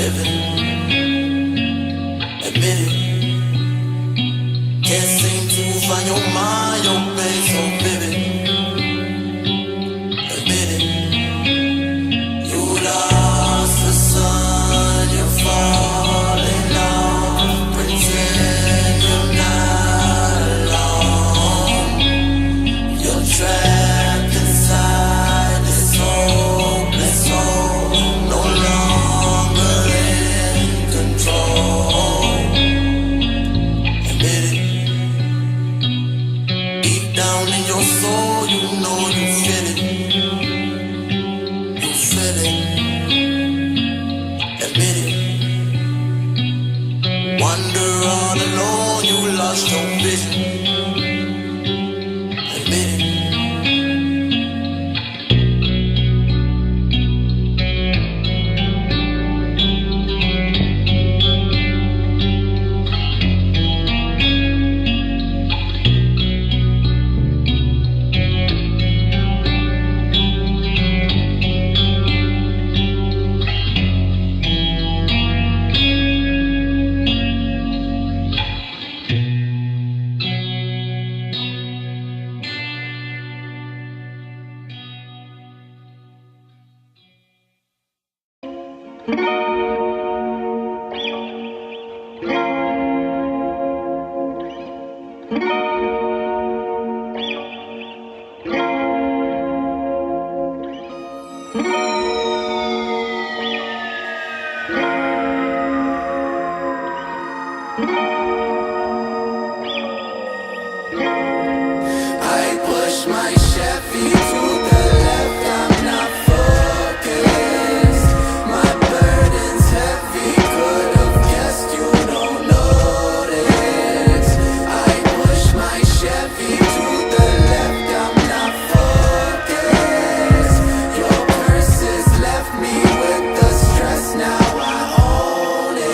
living. Admit it. Can't seem to find your mind, your face so vivid. Admit it. You lost the sun, you're falling off. Pretend you're not alone. You're trapped inside this hopeless hole, no longer in control. Admit it. Deep down in your soul, you know you feel it. You feel it. Admit it. Wander all alone, you lost your vision. Admit it. I push my Chevy to the left, I'm not focused. My burden's heavy, could've guessed you don't notice. I push my Chevy to the left, I'm not focused. Your curses left me with the stress, now I own it.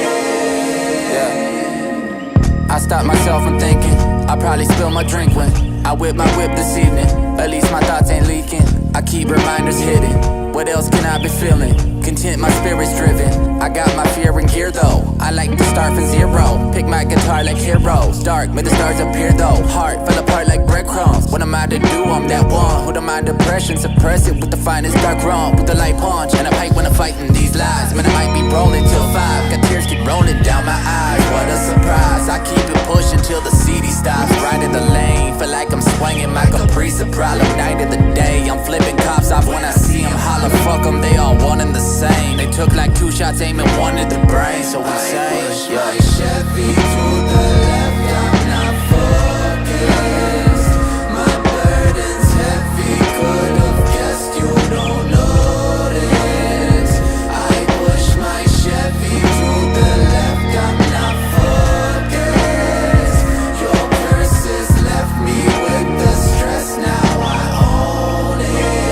I stopped myself from thinking I probably spilled my drink when I whip my whip this evening. At least my thoughts ain't leaking. I keep reminders hidden. What else can I be feeling? Content, my spirit's driven. I got my fear in gear though. I like to start from zero. Pick my guitar like heroes. Dark, may the stars appear though. Heart fell apart like breadcrumbs. What am I to do? I'm that one. Who to my depression? Suppress it with the finest dark rum. With the light punch and a pipe when I'm fighting these lies. Man, I might be rolling till 5. Got tears keep rolling down my eyes. What a surprise. I keep it pushing till the CD stops. Right in the lane. Feel like I'm swinging my caprice. A problem night of the day. I'm flipping cops off when I see them. Holler, fuck them. They all one and the same. They took like 2 shots aiming one at the brain. So insane. I push my Chevy to the left, I'm not focused. My burden's heavy, could've guessed you don't notice. I push my Chevy to the left, I'm not focused. Your curses left me with the stress, now I own it.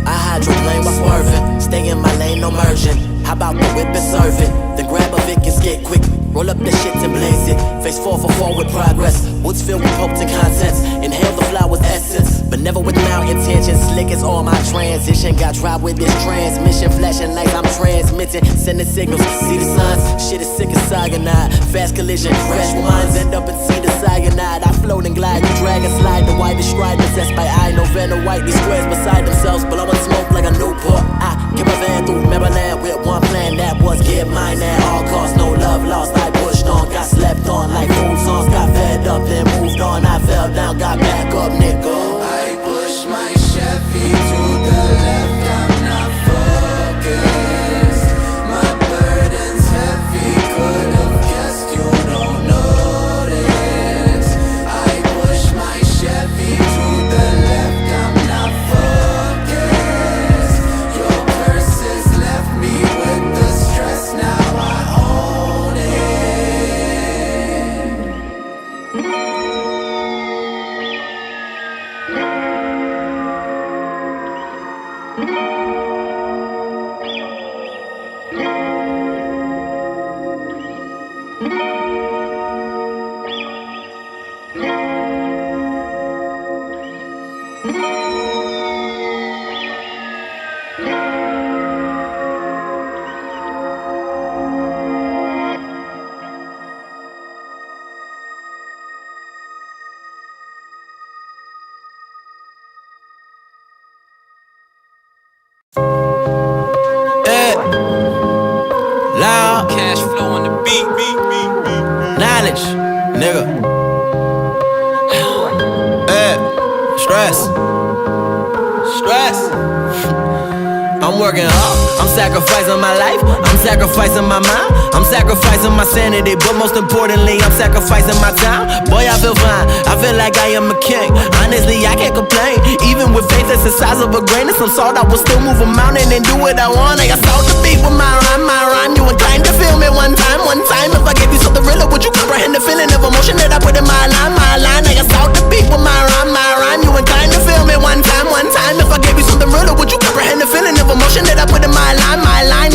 I hydroplane by swerving, stay in my lane, no merging. How about the whip and serve it? Then grab a Vic and skate quick. Roll up the shit and blaze it. Face 4 for forward progress. Woods filled with potent contents. Inhale the flower's essence, but never with malintention. Slick as all my transition. Got dry with this transmission. Flashing lights I'm transmitting. Sending signals. See the signs. Shit is sick as cyanide. Fast collision. Crash with minds. End up and see the cyanide. I float and glide. You drag and slide. The white described possessed by eye. No venom. White. These squares beside themselves. Blowing smoke like a Newport. I get my van through Maryland with one plan. That was get mine at all costs. No love lost. I pushed on. Got slept on like food songs. Got fed up then moved on. I fell down. Got back up, nigga. I push my Chevy to the left, I'm not focused. My burden's heavy, could've guessed you don't notice. I push my Chevy to the left, I'm not focused. Your curses cash flow on the beat. Knowledge, nigga. Stress. I'm working hard, I'm sacrificing my life, I'm sacrificing my mind, I'm sacrificing my sanity, but most importantly, I'm sacrificing my time. Boy, I feel fine, I feel like I am a king. Honestly, I can't complain. Even with faith that's the size of a grain of some salt, I will still move a mountain and do what I want. I got salt to beat with my rhyme. You inclined to feel me one time. If I gave you something realer, would you comprehend the feeling of emotion that I put in my line? I got salt to beat with my rhyme. You inclined to feel me one time. If I gave you something realer, would you comprehend the feeling of emotion that I put in my line?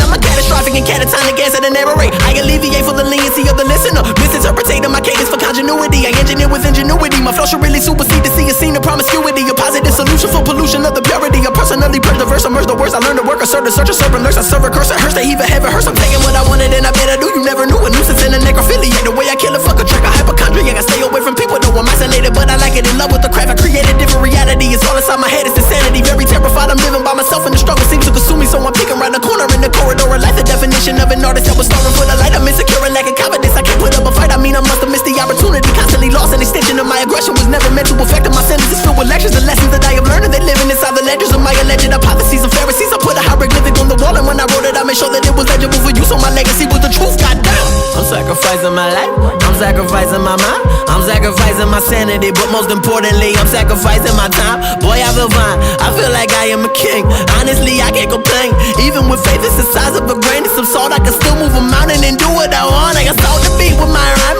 I'm a catastrophic and catatonic answer to narrate. I alleviate for the leniency of the listener, misinterpreting my cadence for continuity. I engineer with ingenuity. My flow should really supersede to see a scene of promiscuity. A positive solution for pollution of the purity. I personally purge the verse, immerse the words. I learn to work, assert the search, serve and nurse. I serve a curse, I hurts, they even heaven hurts. I'm taking what I wanted and I bet I do. You never knew a nuisance and a necrophiliac. The way I kill a fuck a track, a hypochondriac. I stay away from people, though I'm isolated, but I like it. In love with the craft, I create a different reality. It's all inside my head, it's insanity. Very terrified, I'm living by myself and the struggle seems to consume me. So I'm picking right the corner in the corridor of life. The definition of an artist that was starving for the light. I'm insecure and lacking confidence. I can't put up a fight. I mean, I must have missed the opportunity. Constantly lost an extension of my aggression was never meant to affect my sentences filled with lectures. The lessons that I have learned and they living inside the ledgers of my alleged hypotheses and Pharisees. I put a hieroglyphic on the wall and when I wrote it, I made sure that it was legible for you. So my legacy was the truth. Goddamn, I'm sacrificing my life. I'm sacrificing my mind. I'm sacrificing my sanity, but most importantly, I'm sacrificing my time. Boy, I feel fine. I feel like I am a king. Honestly, I can't complain. Even with faith, it's the size of a grain of some salt. I can still move a mountain and do what I want. I got salt to beat with my rhyme.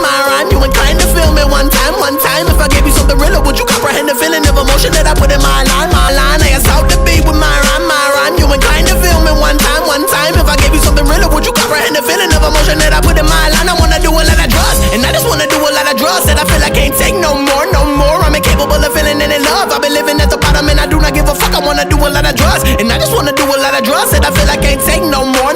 You inclined to feel me one time. If I gave you something realer, would you comprehend the feeling of emotion that I put in my line? I got salt to beat with my rhyme. You inclined to feel me one time. If I gave you something realer, would you comprehend the feeling of emotion that I put in my line? I wanna do a lot of drugs, and I just wanna do a lot of drugs that I feel I can't take no more. I'm incapable of feeling any love. I've been living at the bottom and I do not give a fuck. I wanna do a lot of drugs, and I just wanna do a lot of drugs that I feel I can't take no more.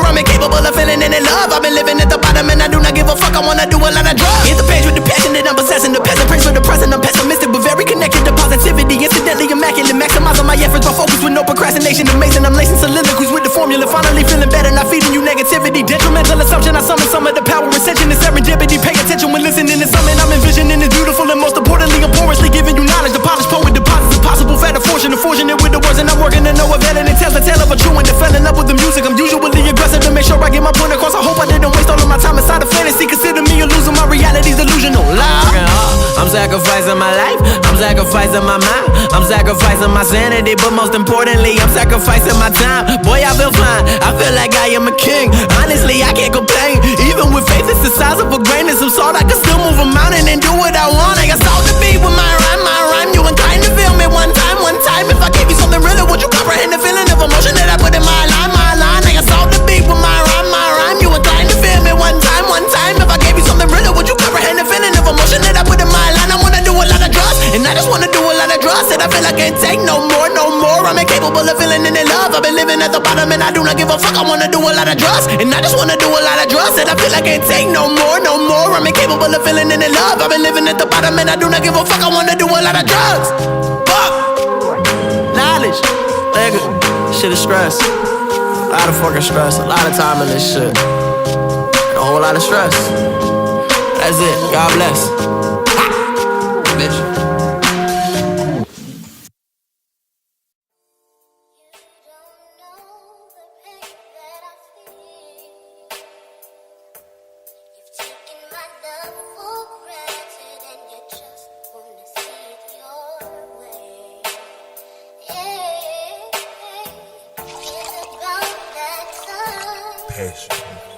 I'm incapable of feeling any love. I've been living at the bottom and I do not give a fuck. I wanna do a lot of drugs. Hit the page with the passion that I'm possessing. The peasant praise for the present. I'm pessimistic but very connected to positivity. Incidentally immaculate, maximizing my efforts by focus with no procrastination. Amazing, I'm lacing soliloquies with the formula. Finally feeling better, not feeding you negativity. Detrimental assumption, I summon some of the power. Ascension and serendipity. Pay attention when listening to something I'm envisioning is beautiful. And most importantly, I'm poriously giving you knowledge. The polished poet deposits impossible fat of fortune. Fortunate with the words and I'm working to know a veteran. It tells the tale of a truant that fell in love with the music. I'm usually aggressive to make sure I get my point across. I hope I didn't waste all of my time inside of fantasy. Consider me a loser, my reality's delusional. I'm sacrificing my life, I'm sacrificing my mind, I'm sacrificing my sanity, but most importantly, I'm sacrificing my time. Boy, I feel fine, I feel like I am a king. Honestly, I can't complain. Even with faith, it's the size of a grain of some salt. I can still move a mountain and do what I want. I got salt to beat with my rhyme. You inclined to feel me one time. If I gave you something realer, would you comprehend the feeling of emotion that I put in my line? I got salt to beat with my rhyme. You inclined to feel me one time. If I gave you something realer, would you comprehend the feeling of emotion that I put in my line? I wanna do a lot of drugs, and I just wanna do a lot of drugs that I feel I can't take no more. I'm incapable of feeling any love. I've been living at the bottom and I do not give a fuck. I wanna do a lot of drugs, and I just wanna do a lot of drugs that I feel I can't take no more. I'm incapable of feeling any love. I've been living at the bottom and I do not give a fuck. I wanna do a lot of drugs. Fuck. Knowledge, nigga, shit is stress. A lot of fucking stress, a lot of time in this shit, and a whole lot of stress. That's it, God bless. Bitch.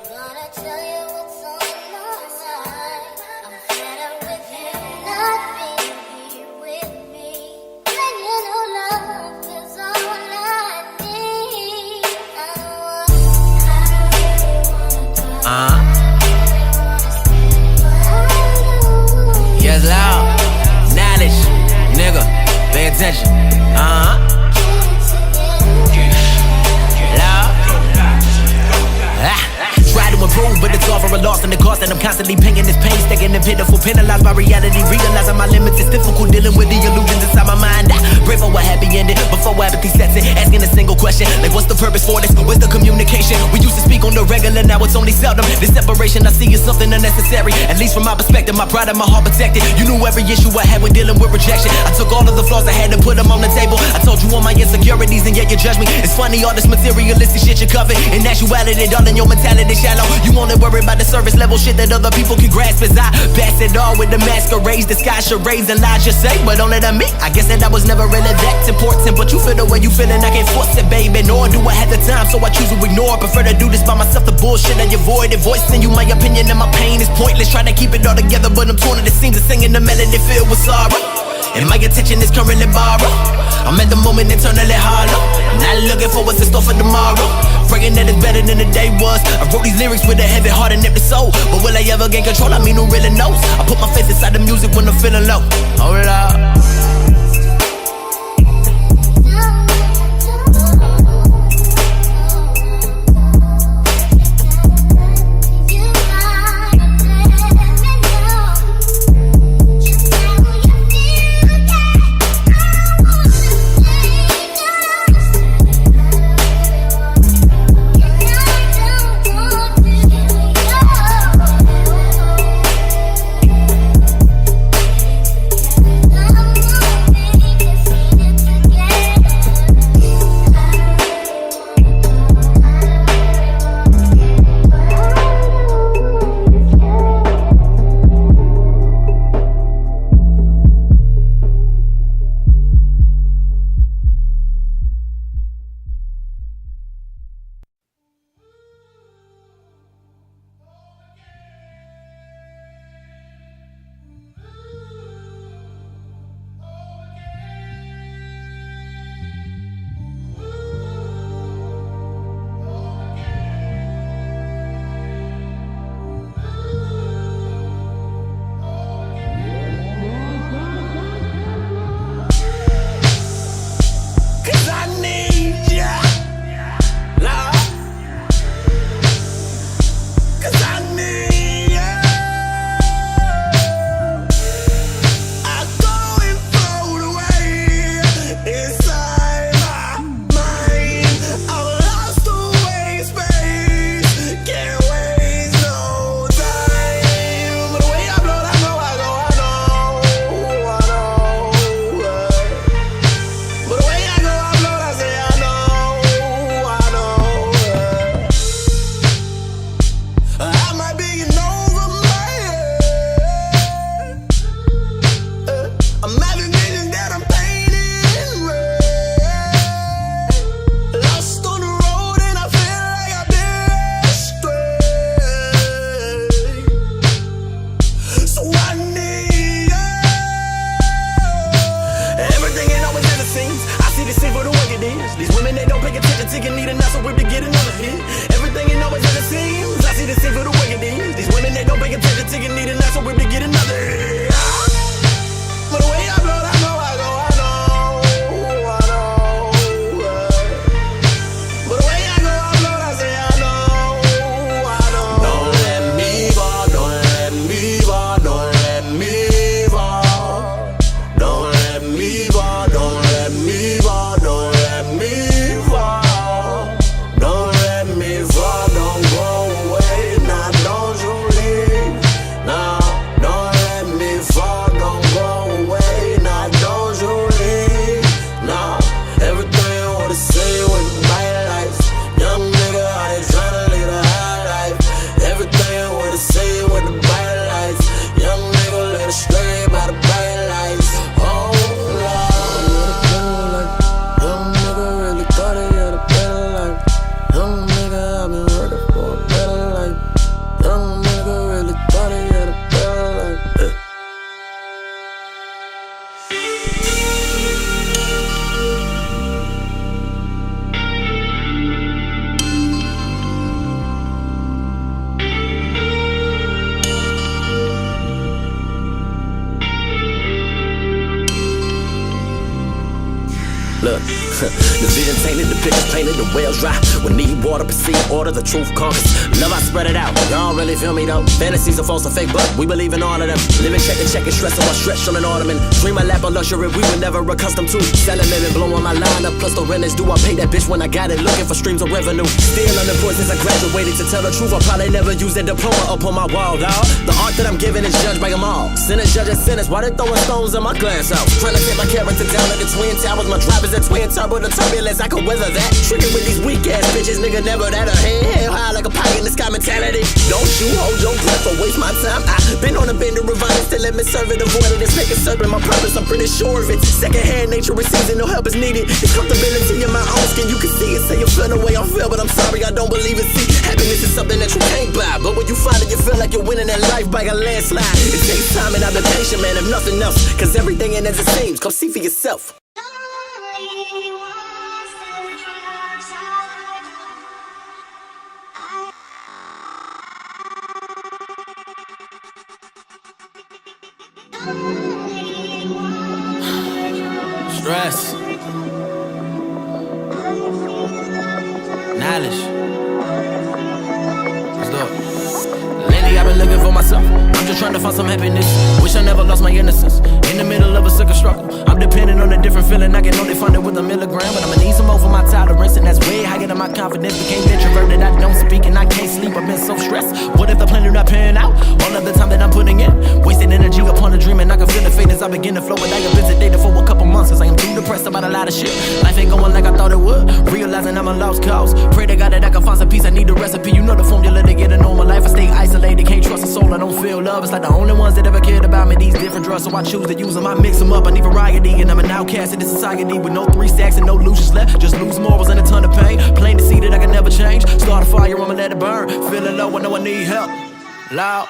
Gonna tell you what's on my mind. I'm fed up with you not being here with me. And you know love is all I need. I really wanna stay. Yes, loud. Knowledge, nigga, pay attention. Try to improve, but it's all for a loss and the cost that I'm constantly paying this pain, stacking and pitiful, penalized by reality, realizing my limits. It's difficult dealing with the illusions inside my mind. pray for a happy ending before apathy sets in. Asking a single question, like what's the purpose for this? Where's the communication? We used to speak on the regular, now it's only seldom. This separation I see is something unnecessary. At least from my perspective, my pride and my heart protected. You knew every issue I had when dealing with rejection. I took all of the flaws I had and put them on the table. I told you all my insecurities and yet you judge me. It's funny all this materialistic shit you cover. In actuality, darling, your mentality shallow. You only worry about the surface level shit that other people can grasp. As I pass it all with the masquerades, disguise charades and lies just say, but only to me. I guess that I was never really that important. But you feel the way you feeling, I can't force it, baby. Nor do I have the time, so I choose to ignore. Prefer to do this by myself, the bullshit I avoid. Voicing you my opinion and my pain is pointless. Trying to keep it all together, but I'm torn at the seams of singing the melody filled with sorrow. And my attention is currently borrowed. I'm at the moment eternally hollow. Not looking for what's in store for tomorrow. Praying that it's better than the day was. I wrote these lyrics with a heavy heart and empty soul. But will I ever gain control? I mean, who really knows? I put my faith inside the music when I'm feeling low. Hold up. Fall The vision tainted, the picture painted, the wells dry. When need water, perceive order, the truth conquers. Love, I spread it out. Y'all really feel me though? Fantasies are false and fake, but we believe in all of them. Living check and stress on my stretch on an ornament. Dream a lap of luxury we were never accustomed to. Selling, living, blowing my line up, plus the renters. Do I pay that bitch when I got it? Looking for streams of revenue. Still unemployed since I graduated. To tell the truth, I probably never used that diploma up on my wall, dawg. The art that I'm giving is judged by them all. Sinners judging sinners, why they throwing stones in my glass house? Trying to take my character down like the Twin Towers. My driver's a twin turbo, the turbulence, I can weather that. Tricking with these weak ass bitches, nigga, never that a hand high like a pie in the sky mentality. Don't you hold your breath or waste my time. I've been on a bender of violence, still let me serve it. Avoided this making serving my purpose, I'm pretty sure of it. Secondhand nature is season, no help is needed. It's comfortability in my own skin, you can see it. Say you feel the way I feel, but I'm sorry, I don't believe it. See, happiness is something that you can't buy, but when you find it, you feel like you're winning that life by a landslide. It takes time and I've been patient, man, if nothing else, cause everything ain't as it seems. Come see for yourself. Stress. Knowledge. Let's do it. Lately I've been looking for myself. I'm just trying to find some happiness. Wish I never lost my innocence. In the middle of a sicker struggle, I'm depending on a different feeling. I can only find it with a milligram, but I'ma need some more for my tolerance, and that's way higher than my confidence. Became introverted, I don't speak and I can't sleep. I've been so stressed. What if the plan not panning out? All of the time that I'm putting in, wasting energy upon a dream, and I can feel the fate as I begin to flow. But I have visit data for a couple months, cause I am too depressed about a lot of shit. Life ain't going like I thought it would. Realizing I'm a lost cause. Pray to God that I can find some peace. I need the recipe. You know the formula to get a normal life. I stay isolated, can't trust a soul. I don't feel love. It's like the only ones that ever cared about me. These different drugs, so I choose to use them. I mix them up. I need variety, and I'm an outcast in this society with no 3 stacks and no illusions left. Just lose morals and a ton of pain. Plain to see that I can never change. Start a fire, I'ma let it burn. Feeling low, I know I need help. Loud.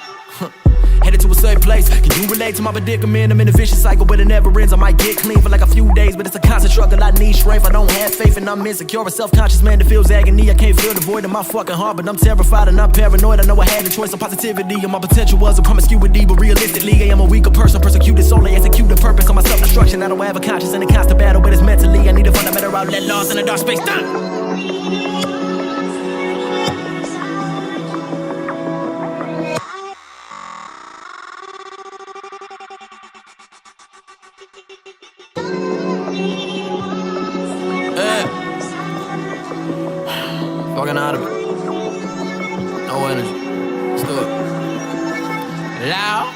Headed to a safe place. Can you relate to my predicament? I'm in a vicious cycle, but it never ends. I might get clean for like a few days, but it's a constant struggle. I need strength. I don't have faith, and I'm insecure. A self-conscious man that feels agony. I can't feel the void in my fucking heart, but I'm terrified and I'm paranoid. I know I had a choice of positivity, and my potential was a promiscuity, but realistically, I am a weaker person, persecuted solely, execute a purpose on my self-destruction. I don't have a conscience in a constant battle, but it's mentally. I need to find a better outlet, lost in a dark space. Fucking out of it. No energy. Let's do it. Loud.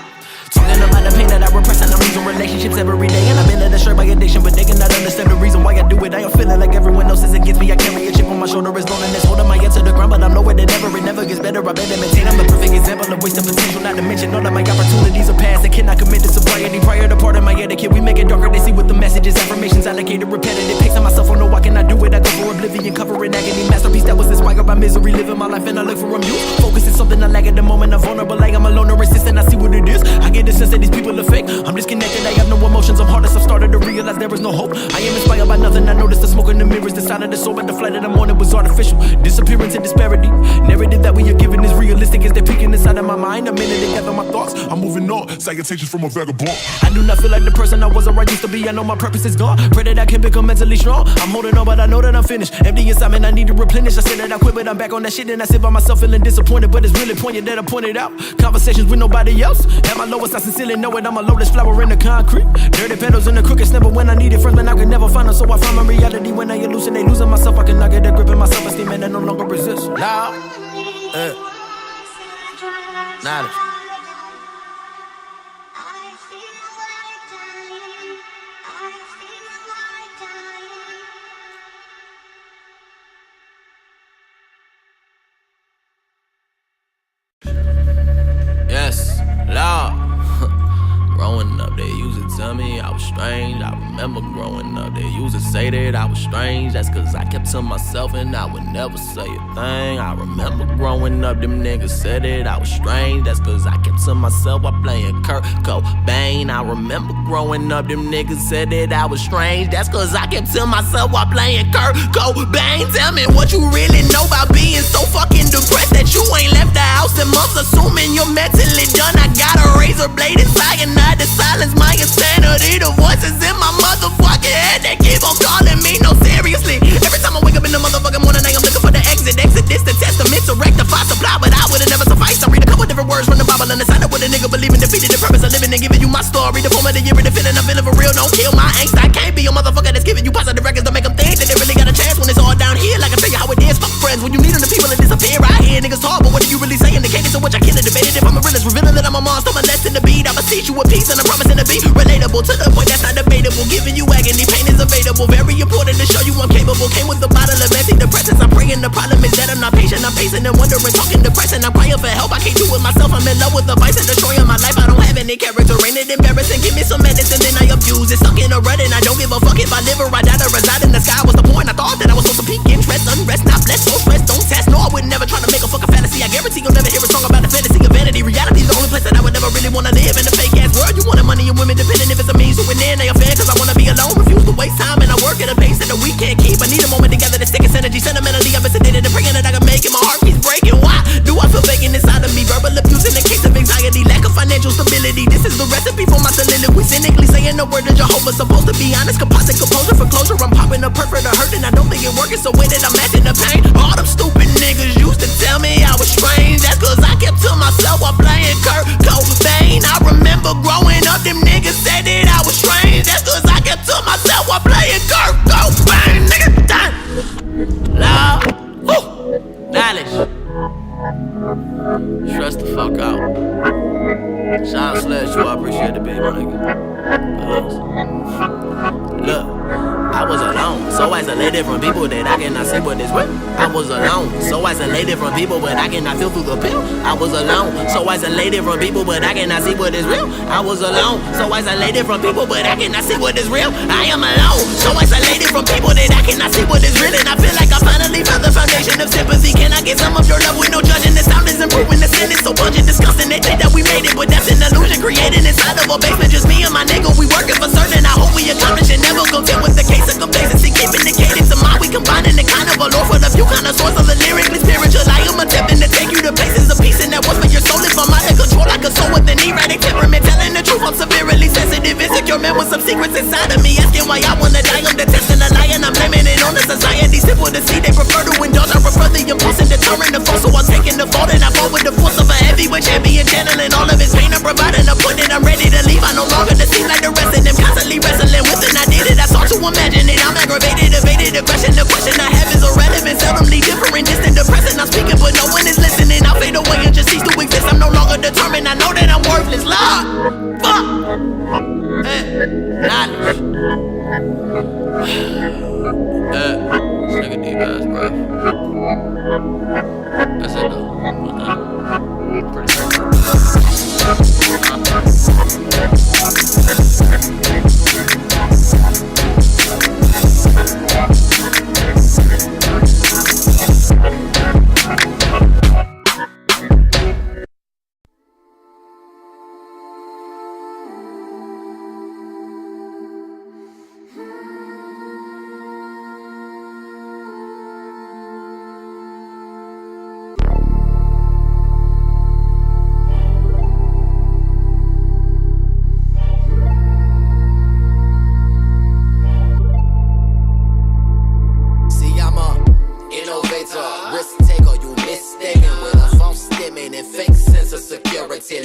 Talking about the pain that I repress and I'm losing relationships every day. And I've been led astray by addiction, but they cannot understand the reason why I do it. I am feeling like everyone else is against me. I carry a chip on my shoulder, it's loneliness holding my head to the ground, but I'm nowhere to never. It never gets better. I better maintain. I'm a perfect example of wasted potential, not to mention all of my opportunities are past. I cannot commit to sobriety prior to part of my etiquette. We make it darker, they see with the messages, affirmations allocated, repetitive. Pics on myself, oh no, why can I do it? I go for oblivion, covering agony, masterpiece that was inspired by misery, living my life and I look for a muse. Focus is something I lack at the moment. I'm vulnerable, like I'm a loner, resistant. I see what it is. I get the sense that these people are fake. I'm disconnected, I have no emotions. I'm heartless. I've started to realize there is no hope. I am inspired by nothing. I noticed the smoke in the mirrors, the sound of the soul, but the flight of the morning was artificial. Disappearance and disparity. Narrative that we are given is realistic as they're peeking inside of my mind. A minute to gather my thoughts. I'm moving on. Salutations from a vagabond. I do not feel like the person I was or I used to be. I know my purpose is gone. Pray that I can become mentally strong. I'm holding on, but I know that I'm finished. Empty inside, man, I need to replenish. I said that I quit, but I'm back on that shit. And I sit by myself feeling disappointed, but it's really poignant that I pointed out. Conversations with nobody else. At my lowest, I sincerely know it. I'm a lotus flower in the concrete. Dirty petals in the crooked snipper when I need it. Friends, man, I could never find them. So I find my reality when I hallucinate. Losing myself, I cannot get a grip in my self-esteem, and I no longer resist. Loud. Knowledge. Yes, loud. Growing up, they used to tell me I was strange. I remember growing up, they used to say that I was strange. That's cause I kept to myself and I would never say a thing. I remember growing up, them niggas said that I was strange. That's cause I kept to myself while playing K.A.A.N. I remember growing up, them niggas said that I was strange. That's cause I kept to myself while playing K.A.A.N. Tell me what you really know about being so fucking depressed that you ain't left the house in months, assuming you're mentally done. I got a razor blade inside and I to silence my insanity. The voices in my motherfucking head that keep on calling me no serious living and giving you my story. The form of the year and the feeling I'm feeling for real. Don't kill my angst. I can't be a motherfucker that's giving you positive records to make them think that they really got a chance when it's all down here. Like I tell you how it is. Fuck friends when you meet them, the people that disappear. I hear niggas talk, but what are you really saying? The cadence of which I can't debate it. If I'm a realist, revealing that I'm a monster, I'm less than the beat. I beseech you with peace and I'm promising to be relatable to the point that's not debatable. Giving you agony, pain is available. Very important to show you I'm capable. Came with a bottle of antidepressants. I'm praying the problem is that I'm not patient. I'm pacing and wondering, talking depressing. I'm crying for help. I can't do it myself. I'm in love with the vice and destroying my life. I don't have any character. Ain't it embarrassing? Give me some medicine, then I abuse it. Stuck in a rut and I don't give a fuck if I live or I die to reside in the sky. What's the point? I thought that I was supposed to peak interest, unrest, not blessed, so stress. Don't test. No, I would never try to make a fucking fantasy. I guarantee you'll never hear a song about the fantasy of vanity. Reality's the only place that I would never really wanna live. In a fake ass world, you wanted money and women depending if it's a means to an end. They a fan cause I wanna be alone. Refuse to waste time and I work at a pace that we can't keep. I need a moment together to stick its energy. Sentimentally, I've been sedated and praying that I can make it. My heart keeps breaking. Why do I feel vacant inside of me? Verbal abuse in the case of anxiety, lack of financial stability. This is the recipe for my soliloquy. Cynically saying the word of Jehovah. Supposed to be honest, composite composure for closure. I'm popping a perfect or hurt and I don't think it working. So when did I match in the pain? All them stupid niggas used to tell me I was strange. That's cause I kept to myself while playing Kurt Cobain. I remember growing up, them niggas said that I was strange. That's cause I kept to myself while playing Kurt Cobain. Nigga, done. Love, woo, knowledge. Trust the fuck out. Sean Sledge, I appreciate the big my nigga. Look, I was alone, so isolated from people that I cannot see what is real. I was alone, so isolated from people, but I cannot feel through the pill. I was alone, so isolated from people, but I cannot see what is real. I was alone, so isolated from people, but I cannot see what is real. I am alone, so isolated from people that I cannot see what is real. And I feel like I finally found the foundation of sympathy. Can I get some of your love with no judging? The sound is improving, the sin is so pungent, disgusting. They think that we made it, but that's an illusion created inside of a basement. Just me and my nigga, we working for certain. I hope we accomplish it. Never content with the case of complacency, keeping the cadence of mind. We combining the kind of allure for the few kind of source of the lyrically spiritual. I am attempting to take you to places of peace, and that was for your soul. If I'm out of control, like a soul with an erratic temperament, telling the truth, I'm severely sensitive, insecure man with some secrets inside of me. Asking why I wanna die, I'm detesting the lie, and I'm blaming it on the society. Simple to see, they prefer to indulge. I prefer the impulse and deterring the force, so I'm taking the fault, and I fall with the force of a heavyweight champion, channeling all of his pain. I'm providing a point, and I'm ready to leave. I no longer deceive like the rest of them, constantly wrestling with an idea that I sought to imagine it. I'm aggravated, evaded, the question I have is irrelevant, seldomly different, distant, depressing. I'm speaking, but no one is listening. I'll fade away and just cease to exist. I'm no longer determined. I know that I'm worthless. Lord, fuck, knowledge. Take a deep ass breath. That's it though. Pretty simple.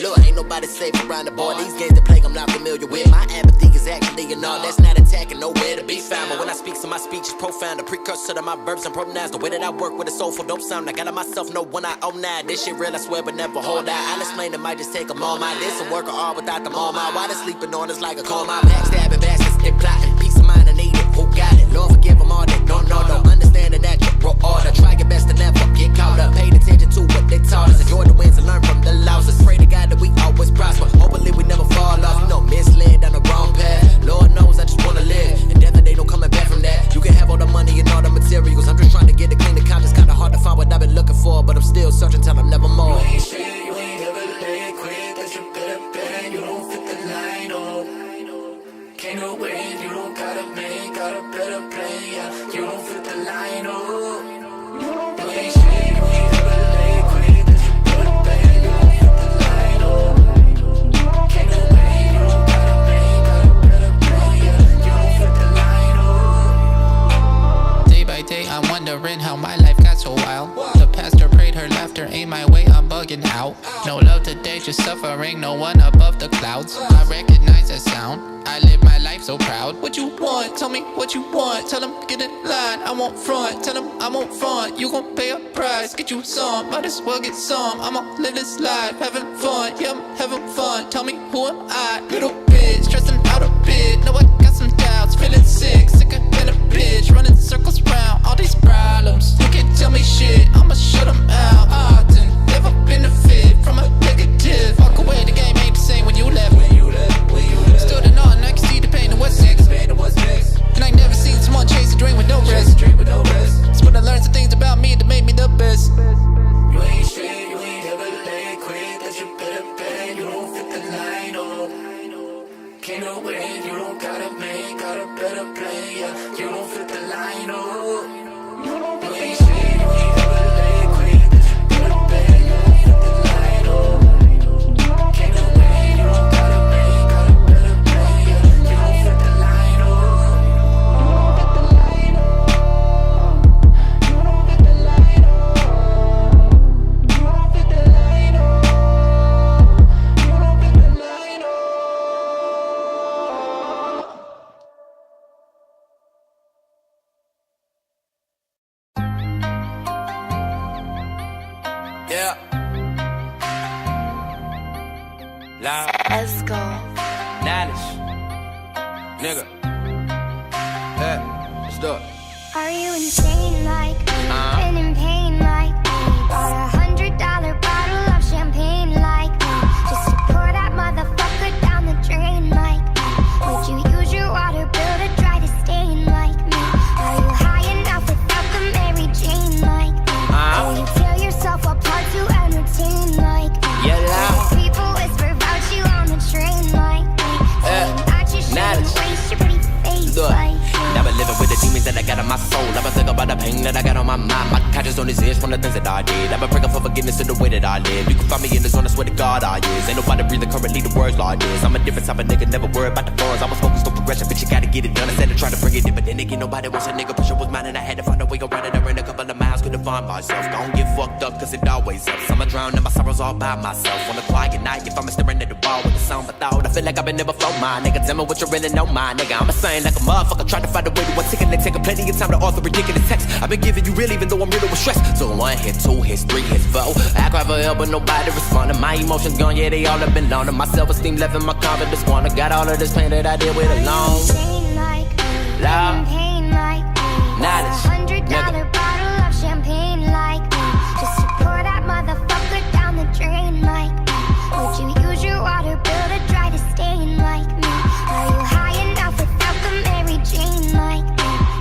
Look, ain't nobody safe around the board. These games to play, I'm not familiar with. My apathy is actually and all that's not attacking, nowhere to be found. But when I speak, so my speech is profound. A precursor to my verbs and pronouns. The way that I work with a soulful dope sound. I got it myself, know when I own that. This shit real, I swear, but never hold out. I'll explain, it might just take a moment. This a work of art without the moment. Why they sleeping on us like a call? My backstabbing bastards, they plotting. Peace of mind, I need it. Who got it? Lord forgive them all that don't know. Understanding that you broke order. Try your best to never get caught up. Paid attention to what they taught us. Enjoy the wins and learn from the losses. Pray to God that we always prosper. Hopefully we never fall off. You know, misled down the wrong path. Lord knows I just wanna live. And death and they no coming back from that. You can have all the money and all the materials. I'm just trying to get a clean account. It's kinda hard to find what I've been looking for, but I'm still searching till I'm never more. You ain't shit, you ain't ever let quit. That you better bang, you don't fit the line, oh. Can't no win, you don't gotta make, got a better plan, yeah. You don't fit the line, oh. You ain't shit, you ain't ever let quit. That you better bang, you don't fit the line, oh. Can't no win, you don't gotta make, got a better plan, yeah. You don't fit the line, oh. Day by day, I'm wondering how my life got so wild. The pastor prayed her laugh after ain't my way, I'm bugging out. No love today, just suffering, no one above the clouds. I recognize that sound, I live my life so proud. What you want? Tell me what you want. Tell them get in line, I won't front. Tell them I won't front, you gon' pay a price. Get you some, might as well get some. I'ma live this life, having fun, yeah, I'm having fun. Tell me who am I? Little bitch, stressing out a bit. Know I got some doubts, feeling sick, sicker than a bitch. Running circles round all these problems. You can't tell me shit, I'ma shut them out. Often, never benefit from a negative. Walk away, the game ain't the same when you left. Still the knot, and I can see the pain of what's next. And I never seen someone chase a dream with no rest. It's when I learned some things about me that made me the best. You ain't straight, you ain't ever late. Quick, that you better pay. You don't fit the line, oh. Can't no way, you don't gotta make, got a better play, yeah. You don't fit the line, oh. You ain't straight, you ain't ever late. Quick, that you better pay. You don't fit the line, oh. Can't no way, you don't gotta make, got a better play, yeah. You don't fit the line, oh. Yeah. Loud. Let's go. Nanish. Nigga. Yeah. Let's do it. Are you insane like me? Been in pain like me? Bought $100 bottle of champagne like me? Just to pour that motherfucker down the drain like me? Would you use your water bill to dry the stain like me? Are you high enough without the Mary Jane like me? Will you tear yourself apart to entertain like me? People whisper about you on the train like me? Saying that you shouldn't waste your pretty face like me? Now I'm living with the demons that I got on my soul. I've been thinking about the pain that I got on my mind. My conscience on his ears from the things that I did. I've been praying for forgiveness in the way that I live. You can find me in the zone, I swear to God I is. Ain't nobody breathing currently the words like this. I'm a different type of nigga, never worry about the bars. I was focused on progression, bitch, you gotta get it done. Instead of trying to bring it in, but then again, nobody wants a nigga. Pressure was mine and I had to find a way around it. I ran a couple of miles, couldn't find myself. Don't get fucked up, cause it always helps. I'ma drown in my sorrows all by myself. On a quiet night, if I'm staring at the wall with the sound of thought, I feel like I've been never flow my nigga. Tell me what you really know, my nigga. I'm a saying like a motherfucker, trying to find a way to ticket. They taking plenty of time to author ridiculous text. I've been giving you real even though I'm riddled with stress. So 1 hit, 2 hits, 3 hits, 4. I cry for help but nobody responding. My emotions gone, yeah, they all have been loaned. My self-esteem left and my confidence squandered. Got all of this pain that I did with alone. Loud. $100 bottle of champagne like me? Just to pour that motherfucker down the drain like me? Would you use your water bill to dry the stain like me? Are you high enough without the Mary Jane like me?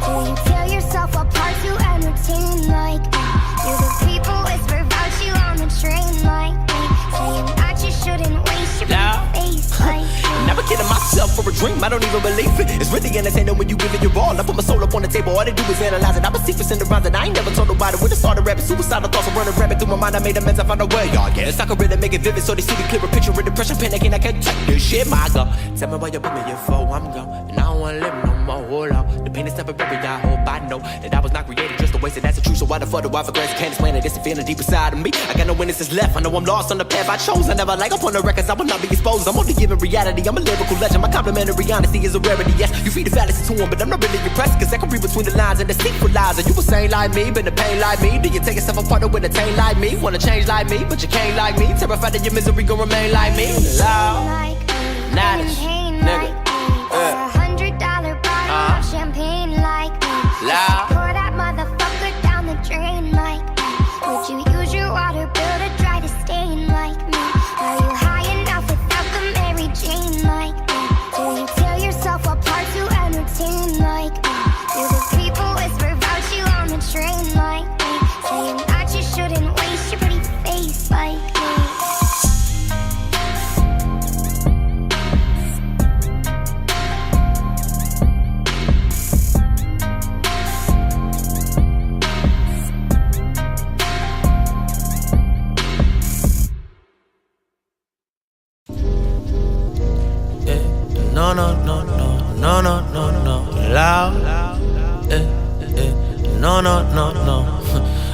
Do you tear yourself apart to entertain like me? Do the people whisper about you on the train like me? Saying that you shouldn't waste your face like me? Never kidding myself for a dream, I don't even believe it. It's really entertaining when you give it your all. I put my soul up on the table, all they do is analyze it. I'm a secret in the rhymes and I ain't never told nobody. When I started rapping, suicidal thoughts are running rampant through my mind. I made amends, I found a way, y'all. Yes, I could really make it vivid so they see the clearer picture of depression, panicking, I can't take this shit, my God. Tell me why you put me in for, I'm gone. And I don't wanna live no more, hold on. The pain is temporary, I hope I know that I was not created just to waste it, that's the truth. So why the fuck do I forget? Can't explain it, it's a feeling deep inside of me. I got no witnesses left, I know I'm lost on the path I chose. I never like up on the records, I will not be exposed. I'm only giving reality, I'm a lyrical legend. My complimentary honesty is a rarity, yes. You feed the fallacy to him, but I'm not really impressed. Cause I can read between the lines and the secret lies. Are you a saint like me, been a pain like me? Do you take yourself apart with a taint like me? Wanna change like me, but you can't like me. Terrified that your misery gon' remain like me. Loud, Nanish, nigga. $100 bottle of champagne like me? Loud. Pour that motherfucker down the drain like me? Would you use your water bill to dry the stain like me? Are you high enough without the Mary Jane like me? Do you tear yourself apart to entertain like me? Do the people whisper about you on the train like me? Saying that you shouldn't waste your pretty face like me? No, no, no, no, no, no, no, no, loud. No, no, no, no.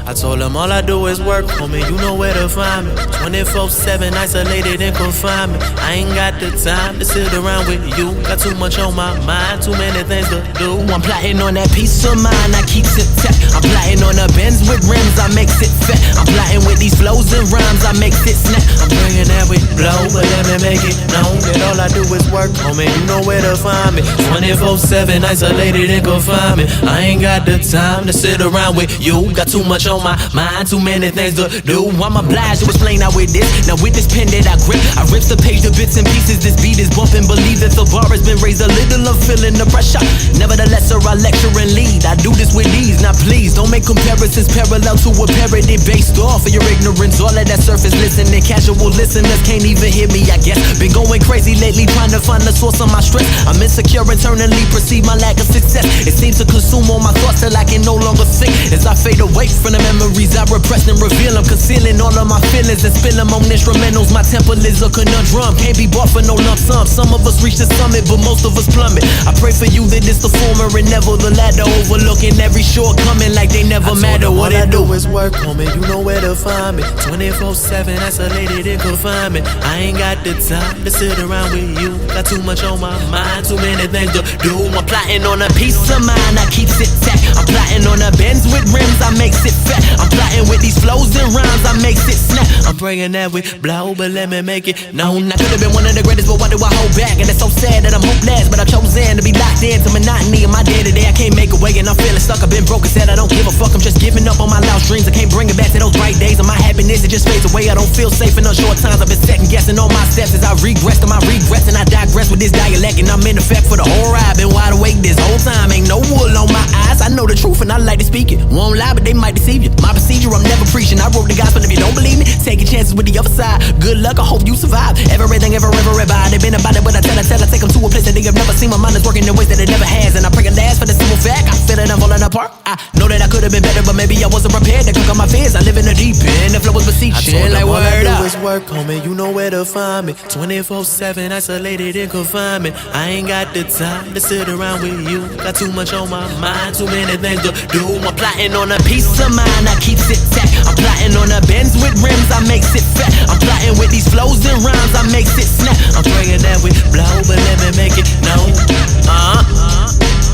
I told him all I do is work, homie, you know where to find me. 24/7, isolated in confinement. I ain't got the time to sit around with you. Got too much on my mind, too many things to do. I'm plotting on that peace of mind, I keep it tech. I'm plotting on the Benz with rims, I makes it fat. I'm plotting with these flows and rhymes, I makes it snap. I'm bringing that with blow, but let me make it known that all I do is work, homie, you know where to find me. 24/7, isolated in confinement. I ain't got the time to sit around with you. Got too much on my mind, too many things to do. I'm obliged to explain out with this. Now with this pen that I grip, I rips the page to bits and pieces. This beat is bumping, believe that the bar has been raised a little. I'm feeling the pressure. Nevertheless, sir, I lecture and lead. I do this with ease. Now please, don't make comparisons parallel to a parody based off of your ignorance. All of that surface listening, casual listeners can't even hear me, I guess. Been going crazy lately, trying to find the source of my stress. I'm insecure internally, perceive my lack of success. It seems to consume all my thoughts till I can no longer think. As I fade away from the memories I repress and reveal them, concealing all of my feelings and spill them on instrumentals. My temple is a conundrum, can't be bought for no lump sum. Some of us reach the summit, but most of us plummet. I pray for you that it's the former and never the latter, overlooking every shortcoming like they never matter. What I do is work, homie, you know where to find me. 24/7, isolated in confinement. I ain't got the time to sit around with you. Got too much on my mind, too many things to do. I'm plotting on a peace of mind, I keep it tack. I'm plotting on a Benz with rims, I makes it fat. I'm plotting with these flows and rhymes, I makes it snap. I'm bringing that with blow, but let me make it known. I could have been one of the greatest, but why do I hold back? And it's so sad that I'm hopeless, but I've chosen to be locked into monotony in my day-to-day. I can't make a way and I'm feeling stuck. I've been broken, said I don't give a fuck. I'm just giving up on my lost dreams. I can't bring it back to those bright days. And my happiness, it just fades away. I don't feel safe in those short times. I've been second guessing all my steps as I regress to my regrets. And I digress with this dialect, and I'm in effect for the whole ride. Been wide awake this whole time, ain't no wool on my eyes. I know the truth and I like to speak it. Won't lie, but they might deceive you. My procedure, I'm never preaching. I wrote the gospel, if you don't believe me, taking chances with the other side. Good luck, I hope you survive. Everything, ever, they been about it, but I tell, I take them to a place that they have never seen. My mind is working in ways that it never has, and I pray it lasts for the simple fact I feel it, I'm falling apart. I know that I could have been better, but maybe I wasn't prepared to conquer my fears. I live in the deep end, the flow was beseeching, like word up. All I do is work, homie, you know where to find me. 24/7, isolated in confinement. I ain't got the time to sit around with you. Got too much on my mind, too many things to do. I'm plotting on a peace of mind, I keep it tack. I'm plotting on a Benz with rims, I makes it fat. I'm plotting with these flows and rhymes, I makes it snap. I'm bringing that with blow, but let me make it known.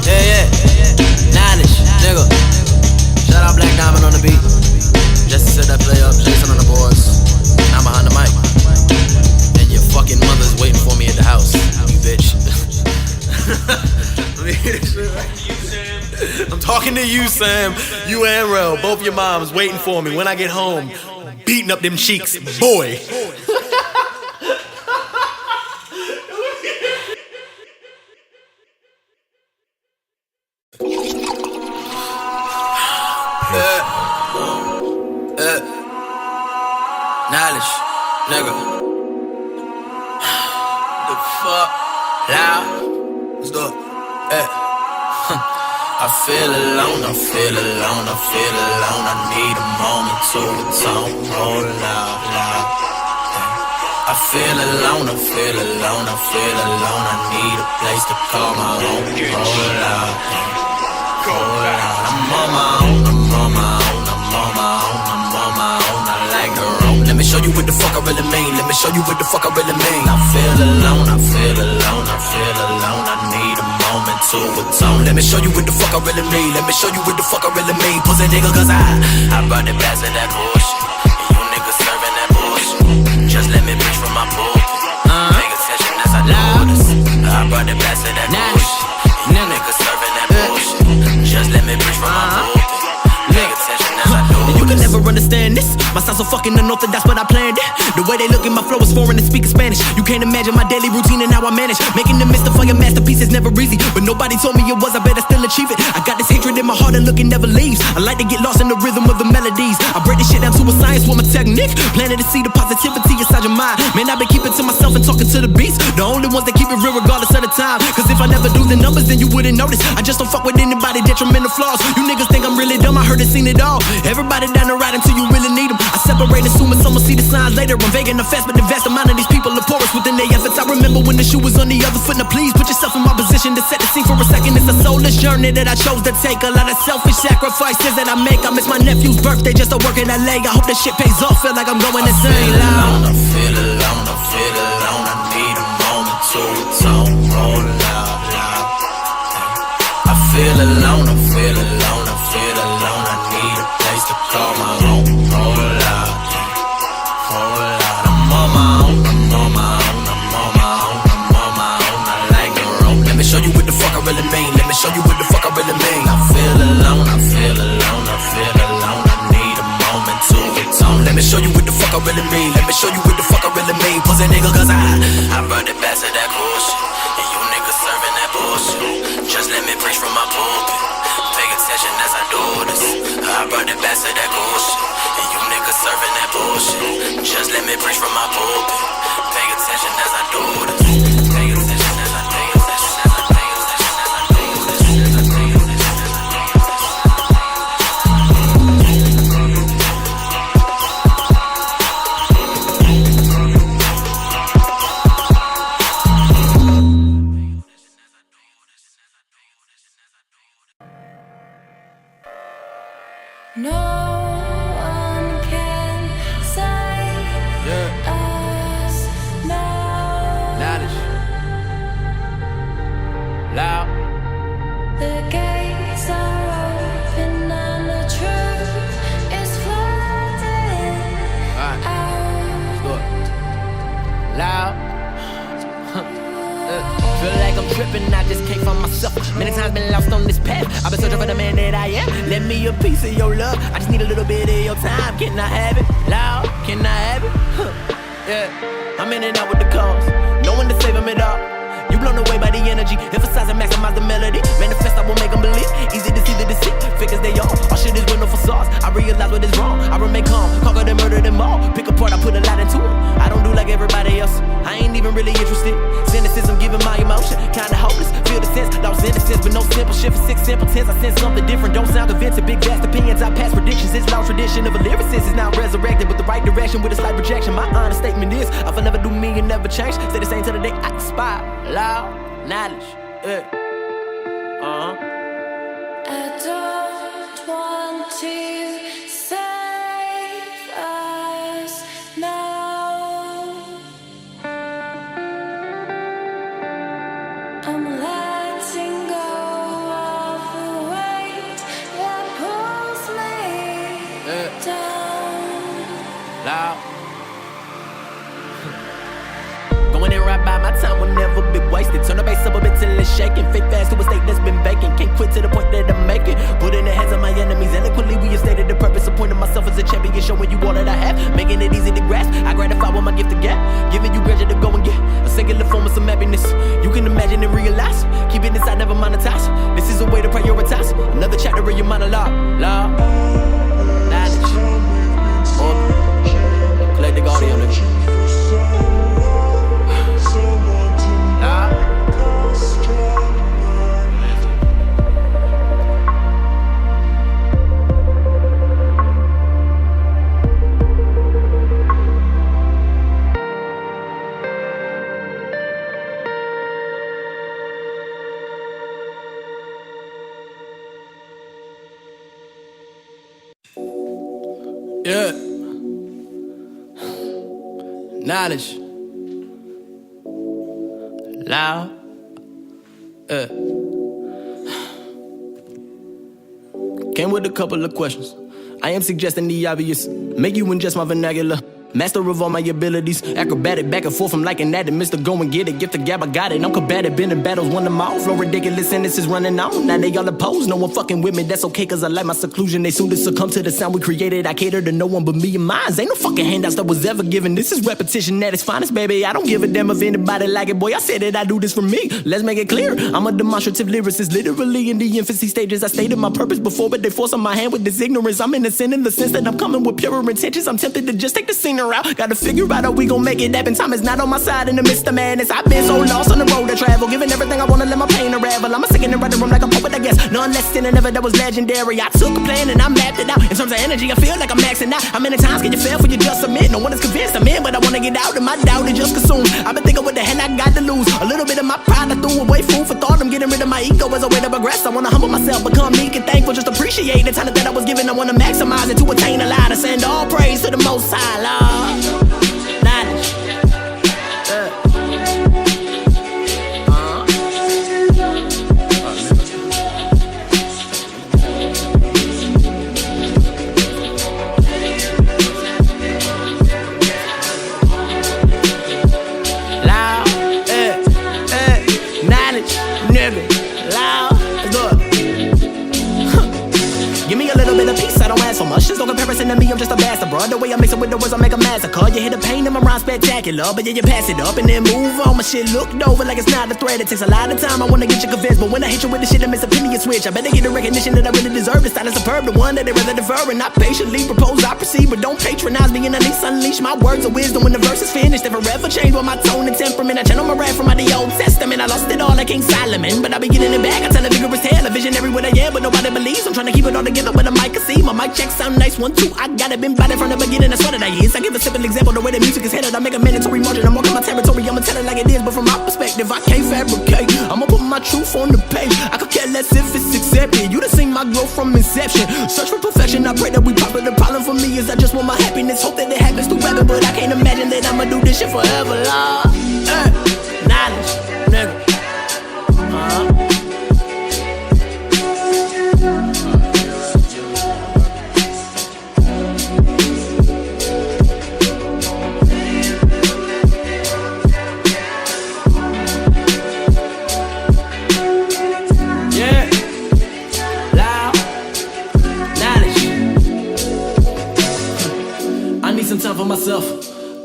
Yeah. Knowledge, nigga. Shout out Black Diamond on the beat. Just to set that play up, Jason on the boards. I'm behind the mic. And your fucking mother's waiting for me at the house, you bitch. Let me hear this shit right. I'm talking to you, Sam. You and Rel, both your moms waiting for me when I get home. Beating up them cheeks, boy. Knowledge, nigga. The fuck loud. Let's do it. I feel alone, I feel alone, I feel alone. I need a moment to atone. Oh, loud. I feel alone, I feel alone, I feel alone. I need a place to call my own. Oh, loud. I'm on my own, I'm on my own, I'm on my own, I'm on my own. I like the road. Let me show you what the fuck I really mean. Let me show you what the fuck I really mean. I feel alone, I feel alone, I feel alone. I need a moment to atone. Let me show you what the fuck I really mean. Let me show you what the fuck I really mean. Pussy nigga, cause I brought the bass of that bullshit. And you niggas serving that bullshit. Just let me bitch from my pool. Pay attention as I do this. I brought the bass of that bullshit. And you niggas serving that bullshit. Just let me bitch from my pool. Pay attention as I do this. You can never understand this. My sound's so fucking unorthodox, but I planned it. The way they look at my flow is foreign and speaking Spanish. You can't imagine my daily routine and how I manage. Making the midst of your masterpiece is never easy, but nobody told me it was, I better still achieve it. I got this hatred in my heart and look, it never leaves. I like to get lost in the rhythm of the melodies. I break this shit down to a science with my technique. Planning to see the positivity inside your mind. Man, I've been keeping to myself and talking to the beats. The only ones that keep it real regardless of the time. Cause if I never do the numbers, then you wouldn't notice. I just don't fuck with anybody, detrimental flaws. You niggas think I'm really dumb, I heard and seen it all. Everybody down the ride until you really need them. I separate, assuming some will see the signs later. I'm vague and the fast, but the vast amount of these people are porous within their efforts. I remember when the shoe was on the other foot. Now please put yourself in my position to set the scene for a second. It's a soulless journey that I chose to take. A lot of selfish sacrifices that I make. I miss my nephew's birthday just to work in LA. I hope that shit pays off, feel like I'm going insane. I feel alone, I feel alone. I need a moment to atone. Oh, loud, loud. I feel alone, I feel alone, I feel alone. I need a place to call my own. Oh, loud, oh, loud. I'm on my own, I'm on my own, I'm on my own, I'm on my own. I like the road. Let me show you what the fuck I really mean. Let me show you what the fuck I really mean. I feel alone, I feel alone, I feel alone. I need a moment to atone. Let me show you what the fuck I really mean. Let me show you what the fuck I really mean. Pussy nigga, cause I brought it back to that bullshit. And you niggas serving that bullshit. Just let me preach from my pulpit. Pay attention as I do this. I brought it back to that bullshit. And you niggas serving that bullshit. Just let me preach from my pulpit. Pay attention as I do this. Pay attention as I pay attention as I pay attention as I do this. As I pay attention as I pay No one can save us now. Knowledge. Loud. The gates are open and the truth is flooding Alright. out. Let's go. Loud. Feel like I'm tripping, I just can't find myself. Many times been lost on this path. I've been searching for the man that I am. Lend me a piece of your love. I just need a little bit of your time. Can I have it? Loud, can I have it? Yeah, I'm in and out with the calls. No one to save him at all. You blown away by the energy. Emphasize and maximize the melody. Manifest, I will make them believe. Easy to see the deceit. Figures they all. All shit is window facades. I realize what is wrong. I remain calm. Conquer them, murder them all. Pick apart, I put a lot into it. I don't do like everybody else. I ain't even really interested. Cynicism giving my emotion. Kinda hopeless. Feel the sense. Lost innocence, but no simple shit for 6 simple tense. I sense something different. Don't sound convincing. Big vast opinions. I pass predictions. It's long tradition of a lyricist. It's now resurrected with the right direction. With a slight projection. My honest statement is I will never do me and never change. Stay the same till the day I expire. Loud. Knowledge, yeah. I don't want to save us now. I'm letting go of the weight that pulls me down. Loud. Going in right by my time will never be wasted. Turn the bass up a bit till it's shaking. Fake fast to a state that's been vacant. Can't quit to the point that I'm making. Put in the hands of my enemies. Eloquently we have stated the purpose. Appointing myself as a champion. Showing you all that I have. Making it easy to grasp. I gratify with my gift of gap. Giving you pleasure to go and get a singular form of some happiness. You can imagine and realize. Keep it inside, never monetize. This is a way to prioritize. Another chapter in your monologue. Law. Knowledge. Orbit. Collect the guardian. Yeah. Knowledge. Loud. Came with a couple of questions. I am suggesting the obvious. Make you ingest my vernacular. Master of all my abilities. Acrobatic back and forth, I'm liking that. And Mr. Go and get it. Gift of gab, I got it. I'm combative, been in battles, won them all. Flow ridiculous sentences running on. Now they all oppose. No one fucking with me, that's okay, cause I like my seclusion. They soon to succumb to the sound we created. I cater to no one but me and mine. Ain't no fucking handouts that was ever given. This is repetition at its finest, baby. I don't give a damn if anybody like it, boy. I said that I do this for me. Let's make it clear. I'm a demonstrative lyricist, literally in the infancy stages. I stated my purpose before, but they force on my hand with this ignorance. I'm innocent in the sense that I'm coming with purer intentions. I'm tempted to just take the scenery around. Gotta figure out how we gon' make it happen. Time is not on my side in the midst of madness. I've been so lost on the road to travel, giving everything I wanna, let my pain unravel. I'm a sick in the writing room like a poet, I guess. None less than an ever that was legendary. I took a plan and I mapped it out. In terms of energy, I feel like I'm maxing out. How many times can you fail for you just submit? No one is convinced I'm in, but I wanna get out and my doubt is just consumed. I've been thinking what the hell I got to lose. A little bit of my pride I threw away, food for thought. I'm getting rid of my ego as a way to progress. I wanna humble myself, become meek and thankful. Just appreciate the talent that I was given. I wanna maximize it to attain a lot. I send all praise to the Most High, Lord. Knowledge. Just no comparison to me, I'm just a bastard, bro. The way I mix it with the words, I make a massacre. You hear the pain in my rhyme spectacular, but yeah, you pass it up and then move on. My shit looked over like it's not a threat. It takes a lot of time, I wanna get you convinced, but when I hit you with the shit, it makes a opinion switch. I better get the recognition that I really deserve. The style is superb, the one that they rather defer and not patiently propose. I proceed, but don't patronize me and at least unleash my words of wisdom when the verse is finished. They forever change with my tone and temperament. I channel my rap from out the Old Testament. I lost it all like King Solomon, but I be getting it back. I tell a vigorous tale, a visionary what I am, but nobody believes. I'm trying to keep it all together, but the mic can see. My mic check sound nice, 1, 2. I got it, been by it from the beginning, that's what it is. I give a simple example, the way the music is headed. I make a mandatory margin, I'm walking my territory, I'ma tell it like it is. But from my perspective, I can't fabricate. I'ma put my truth on the page. I could care less if it's accepted. You done seen my growth from inception. Search for perfection, I pray that we pop it. The problem for me is I just want my happiness. Hope that it happens through rapping, but I can't imagine that I'ma do this shit forever, Lord. Knowledge, nigga. Time for myself,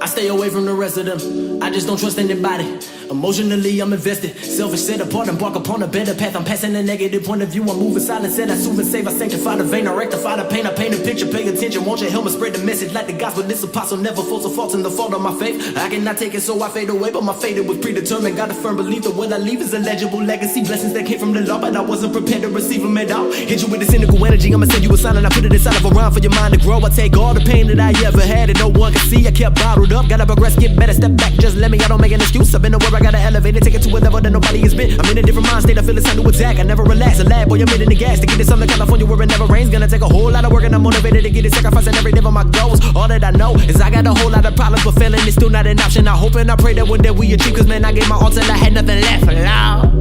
I stay away from the rest of them. I just don't trust anybody. Emotionally, I'm invested. Selfish, set apart, embark upon a better path. I'm passing a negative point of view. I'm moving silent, said I soothe and save. I sanctify the vein, I rectify the pain. I paint a picture, pay attention. Won't you help me spread the message like the gospel? This apostle never falls a fault in the fault of my faith. I cannot take it, so I fade away. But my fate, it was predetermined. Got a firm belief that what I leave is a legible legacy. Blessings that came from the Lord, but I wasn't prepared to receive them at all. Hit you with the cynical energy, I'ma send you a sign and I put it inside of a rhyme for your mind to grow. I take all the pain that I ever had and no one can see. I kept bottled up, gotta progress, get better, step back. Just let me, I don't make an excuse. I've been to where I gotta elevate it, take it to a level that nobody has been. I'm in a different mind state, I feel it's time to attack. I never relax, a lad, boy, I'm hitting the gas. To get to Southern California where it never rains. Gonna take a whole lot of work and I'm motivated to get it, sacrificing every day for my goals. All that I know is I got a whole lot of problems, but failing is still not an option. I hope and I pray that one day we achieve, cause man, I gave my all till I had nothing left. Loud,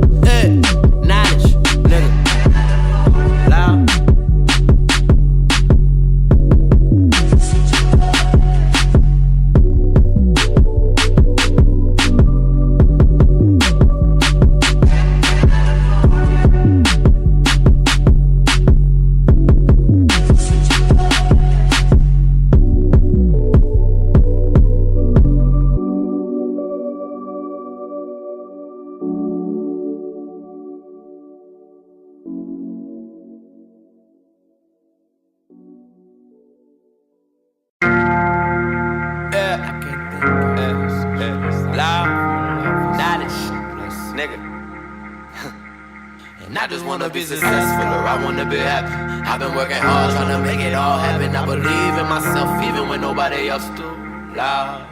knowledge, nigga. Loud. I just wanna be successful or I wanna be happy. I've been working hard trying to make it all happen. I believe in myself even when nobody else do. Loud.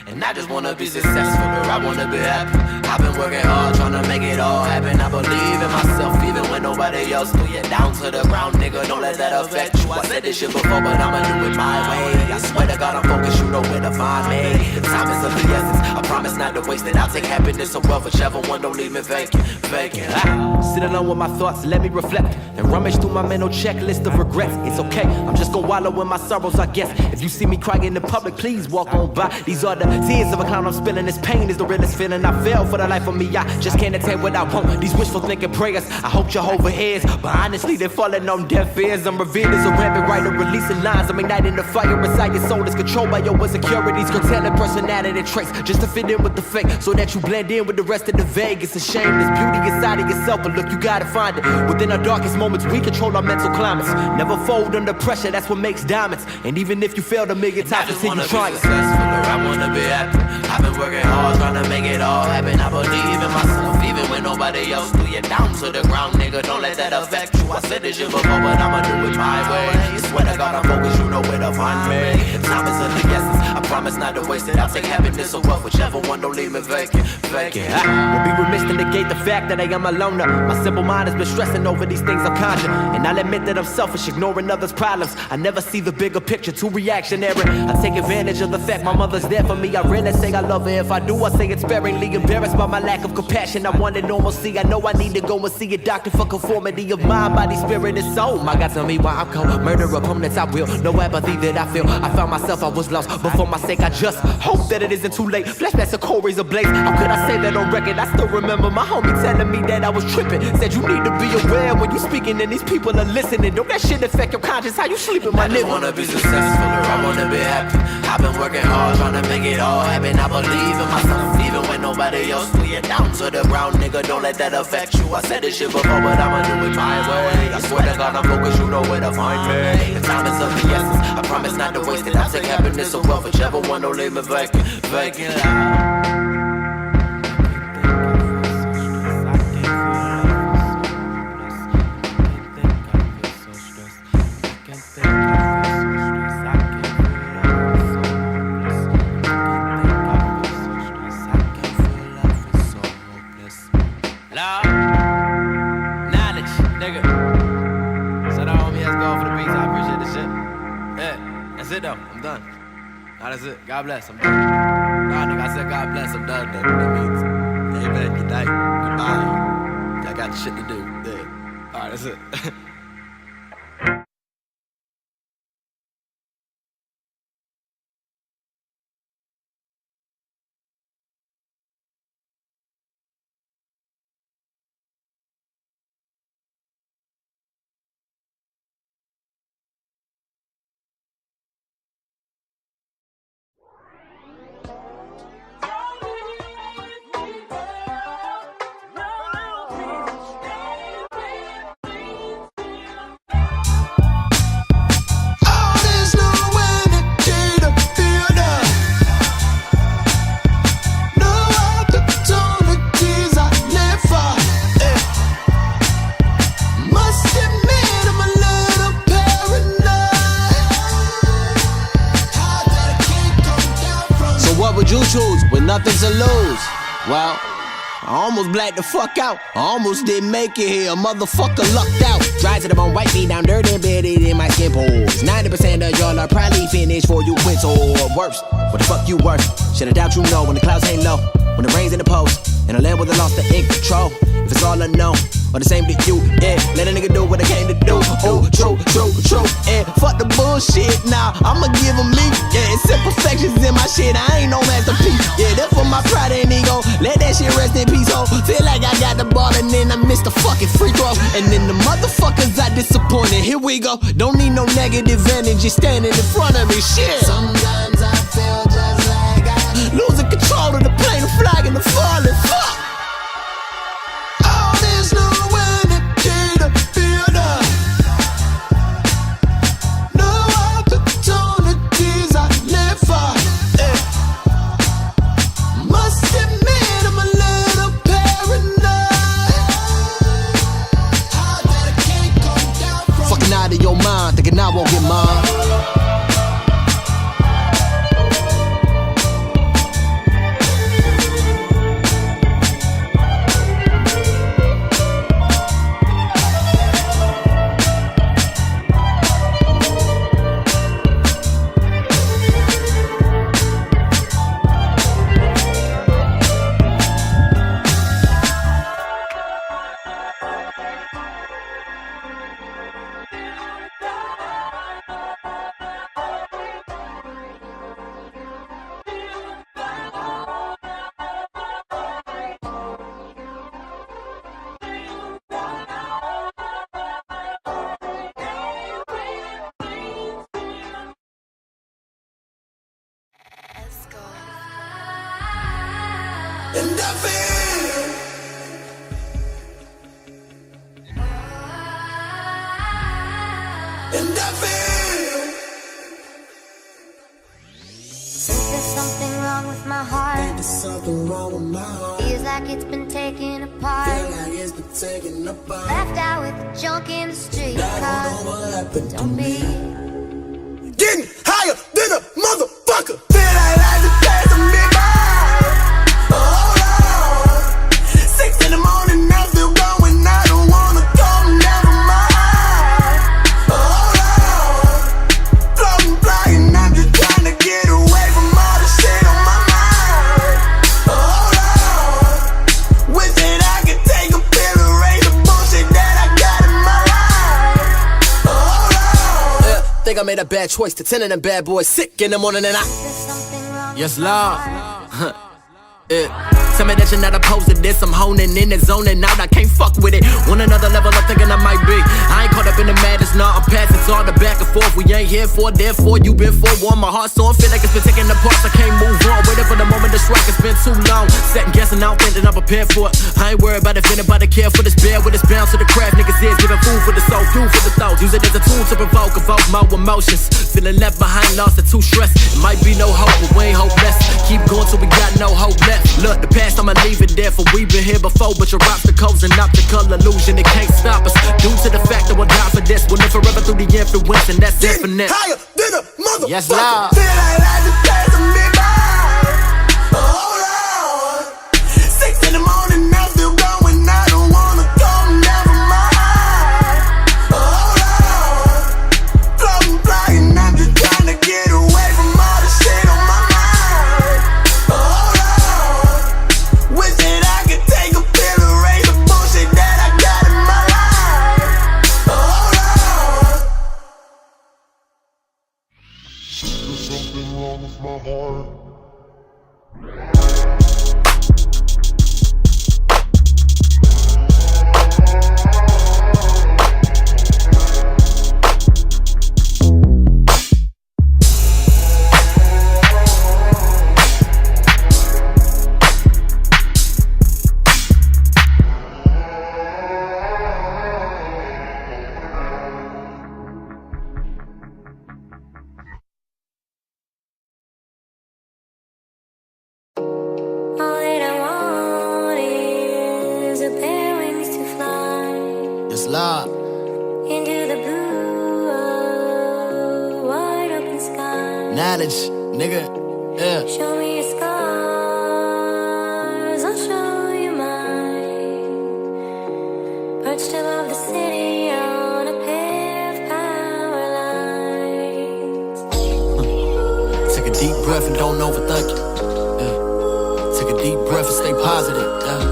And I just wanna be successful or I wanna be happy. I've been working hard trying to make it all happen. I believe in myself even when nobody else do. Yeah, down to the ground, nigga, don't let that affect you. I said this shit before, but I'ma do it my way. I swear to God, I'm focused, you know where to find me. Time is of the essence, I promise not to waste it. I'll take happiness or wealth, whichever one, don't leave me vacant. Sit alone with my thoughts, let me reflect and rummage through my mental checklist of regrets. It's okay, I'm just gonna wallow in my sorrows, I guess. If you see me crying in public, please walk on by. These are the tears of a clown I'm spilling. This pain is the realest feeling I feel for the life of me. I just can't attain what I want. These wishful thinking prayers, I hope Jehovah hears, but honestly they're falling on deaf ears. I'm revered as a rampant writer, releasing lines. I'm igniting the fire inside your soul. It's controlled by your insecurities, curtailing personality traits, just to fit in with the the fake so that you blend in with the rest of the vague. It's a shame, there's beauty inside of yourself, but look, you gotta find it. Within our darkest moments, we control our mental climates. Never fold under pressure, that's what makes diamonds. And even if you failed a million times, continue trying. I wanna be happy. I've been working hard, trying to make it all happen. I believe in myself, even when nobody else do. You down to the ground, nigga, don't let that affect you. I said this shit before, but I'ma do it my way. Swear to God, I'm focused, you know where to find me. Time is of the essence, I promise not to waste it. I'll take happiness or wealth, whichever one, don't leave me vacant. Would be remiss to negate the fact that I am a loner. My simple mind has been stressing over these things I'm conjured. And I'll admit that I'm selfish, ignoring others' problems. I never see the bigger picture, too reactionary. I take advantage of the fact my mother's there for me. I really say I love her. If I do, I say it sparingly. Embarrassed by my lack of compassion, I wanted normalcy. I know I need to go and see a doctor for conformity of mind, body, spirit, and soul. My God, tell me why I'm cold. Murder opponents, I will. No apathy that I feel. I found myself, I was lost. But for my sake, I just hope that it isn't too late. Flashbacks of cold razor blades. How could I say that on record? I still remember my homie telling me that I was tripping. Said you need to be aware when you speaking and these people are listening. Don't that shit affect your conscience? How you sleeping, my nigga? I wanna be successful, I wanna be happy. I've been working hard, trying to make it all happen. I believe in myself, even when nobody else do. You down to the ground, nigga, don't let that affect you. I said this shit before, but I'ma do it my way. I swear to God, I'm focused, you know where to find me. The time is of the essence, I promise not to waste it. I'll take happiness or wealth, whichever one, don't leave me vacant. I'm done. Nah, that's it. God bless. I'm done. Nah, nigga, I said God bless. I'm done. That means amen, good night, goodbye. I got shit to do. Yeah. Alright, that's it. Nothing to lose. Well, I almost blacked the fuck out. I almost didn't make it here. A motherfucker lucked out. Dry to the bone, white me down, dirty embedded in my skin pores. 90% of y'all are probably finished for you quit or worse. What the fuck you worth? Shoulda doubt you know when the clouds hang low, when the rain's in the post, and the land with the lost the in control. If it's all unknown or the same to you, yeah, let a nigga do what I came to do. Oh, true, and fuck the bullshit. Now I'ma give him me. Yeah, it's imperfections in my shit. I ain't no masterpiece. Yeah, that's for my pride and ego. Let that shit rest in peace. Oh, feel like I got the ball and then I missed the fucking free throw. And then the motherfuckers I disappointed. Here we go. Don't need no negative energy standing in front of me. Shit. Sometimes I feel just like I'm losing control of the plane, the flag, and the falling. Fuck. Thinking I won't get mine. And I feel. And I feel. Think there's something wrong with my heart. Think there's something wrong with my heart. Feels like it's been taken apart. Feel like it's been taken apart. Left out with the junk in the street. I don't know what happened to Don't me. be. Getting higher than a motherfucker. Feel like life is passing me by. Hold on. 6 in the morning, I feel going. I don't wanna go, never mind. Hold on. Floating, flying, I'm just trying to get away from all the shit on my mind. Hold on. Wish that I could take a pill and erase the bullshit that I got in my life. Hold on. Yeah, think I made a bad choice to 10 of them bad boys sick in the morning and I. There's something wrong Yes, with my Lord. heart. Tell me that you're not opposed to this. I'm honing in and zoning out. I can't fuck with it. Want another level up, thinking I might be. I ain't caught up in the madness, nah. I'm passing all the back and forth. We ain't here for, therefore you been forewarned. My heart's on, feel like it's been taking apart. I can't move on. Waiting for the moment to strike. It's been too long. Second guessing, I don't think that I'm prepared for it. I ain't worried about if anybody care for this bear with this bounce to the craft. Niggas is giving food for the soul, fuel for the thoughts. Use it as a tool to evoke more emotions. Feeling left behind, lost and too stressed. It might be no hope, but we ain't hopeless. Keep going till we got no hope left. Look, the past, I'ma leave it there, for we been here before. But your obstacles and optical illusion, it can't stop us. Due to the fact that we'll die for this, we'll live forever through the influence, and that's infinite. Higher than a motherfucker. Yes, Lord. Feel like life is passing me by. Hold on. 6 in the morning, I feel going. I don't wanna go, never mind. Hold on. Floating, flying, I'm just trying to get away from all the shit on my mind. Hold on. Wish that I could take a pill and erase the bullshit that I got in my life. Hold on. There's something wrong with my heart. All that I want is a pair of wings to fly Yes, Lord. into the blue, oh, wide open sky. Knowledge, nigga. Yeah. Show me your scars, I'll show you mine. Perched above the city on a pair of power lines. Take a deep breath and don't overthink it. Yeah. Take a deep breath and stay positive. Yeah.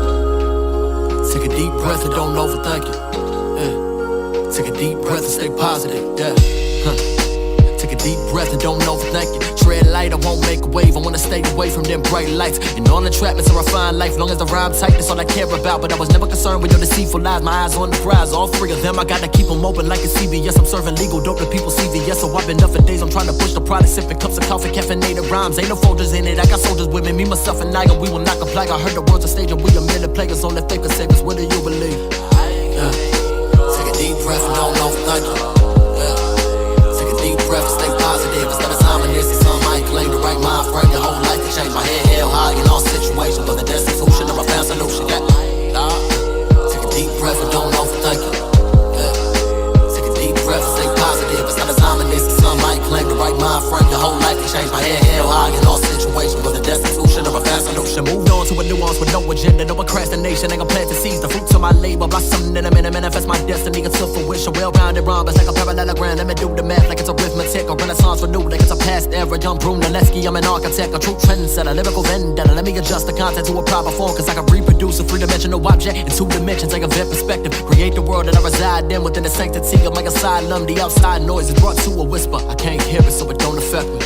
Take a deep breath and don't overthink it. Yeah. Take a deep breath and stay positive. Yeah. Huh. Take a deep breath and don't overthink it. Tread light, I won't make a wave. I wanna stay away from them bright lights. And all entrapments are a fine life. Long as the rhyme tight, that's all I care about. But I was never concerned with your deceitful lies. My eyes on the prize. All 3 of them, I gotta keep them open like a CVS. I'm serving legal dope to people CVS. So I've been up for days. I'm trying to push the product. Sipping cups of coffee, caffeinated rhymes. Ain't no folders in it. I got soldiers with me. Me, myself, and I. And we will not comply. I heard the words on stage and we are men to players. Only fake can save us. What do you believe? Yeah. Take a deep breath and don't overthink it. Yeah. Take a deep breath and stay positive. Instead of time and this is something I ain't claim the right mind frame. Your whole life can change. My head held high in all situations. But the destitution of a found solution. Yeah. Take a deep breath and don't overthink it. Yeah. Take a deep breath and stay positive. Instead of time and this is something I ain't claim the right mind frame. Your whole life can change. My head held high in all situations. But the destitution of a found solution. Moved on to a nuance with no agenda. No procrastination. Ain't gonna plant to seize the fruits of my labor. Blossom in a minute. Manifest my destiny until fruition. Well-rounded rhyme. It's like a parallelogram. Let me do the math like it's arithmetic. A renaissance renewed like it's a past era. Young Brunelleschi, I'm an architect. A true trendsetter. Lyrical vendetta. Let me adjust the content to a proper form. Cause I can reproduce a three-dimensional object in 2 dimensions. I can vet perspective. Create the world that I reside in within the sanctity of my asylum. The outside noise is brought to a whisper. I can't hear it so it don't affect me.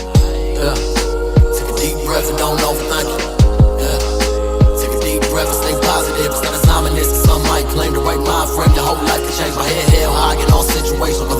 Yeah. Take a deep breath and don't overthink it. Yeah. Take a deep breath and stay positive. Instead of time and this is something I ain't claim the right mind frame. Your whole life can change. My head held high in all situations.